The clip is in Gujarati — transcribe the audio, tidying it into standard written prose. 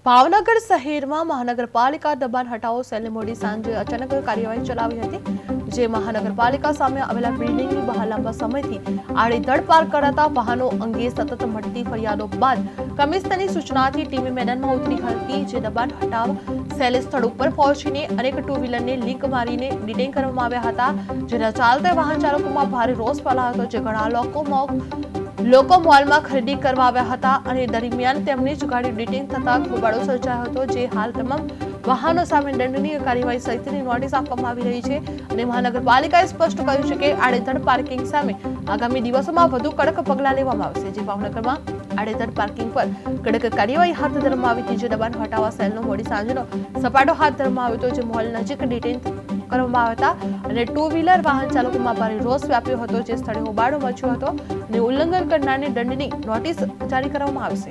ભાવનગર શહેરમાં મહાનગરપાલિકા દબાણ હટાવો સેલની મોડી સાંજે અચાનક કાર્યવાહી ચલાવી હતી, જે મહાનગરપાલિકા સામે આવેલા બિલ્ડિંગની બહાર લાંબા સમયથી આડેધડ પાર્ક કરાતા વાહનો અંગે સતત મળતી ફરિયાદો બાદ કમિશનરની સૂચનાથી ટીમે મેદાનમાં ઉતરી હતી, જે દબાણ હટાવ સેલે સ્થળ ઉપર પહોંચીને અનેક ટુ વ્હીલરને લિંક મારીને ડિટેઇન કરવામાં આવ્યા હતા, જેના ચાલતા વાહન ચાલકોમાં ભારે રોષ ફેલાયો હતો, જે ઘણા લોકો મોલમાં ખરીદી કરવા આવ્યા હતા અને દરમિયાન તેમની જ ગાડી ડિટેઇન થતા હોબાળો સર્જાયો હતો, જે હાલ તમામ વાહનો સામે દંડનીય કાર્યવાહી સહિતની નોટિસ આપવામાં આવી રહી છે અને મહાનગરપાલિકાએ સ્પષ્ટ કહ્યું છે કે આડેધડ પાર્કિંગ સામે આગામી દિવસોમાં વધુ કડક પગલાં લેવામાં આવશે, જે ભાવનગરમાં આડેધડ પાર્કિંગ પર કડક કાર્યવાહી હાથ ધરવામાં આવી હતી, જે દબાણ હટાવવા સેલનો મોડી સાંજનો સપાટો હાથ ધરવામાં આવ્યો હતો, જે મોલ નજીક ડિટેઇન કરવામાં આવ્યા હતા અને ટુ વ્હીલર વાહન ચાલકોમાં ભારે રોષ વ્યાપ્યો હતો, જે સ્થળે હોબાળો મચ્યો હતો અને ઉલ્લંઘન કરનારને દંડની નોટિસ જારી કરવામાં આવશે।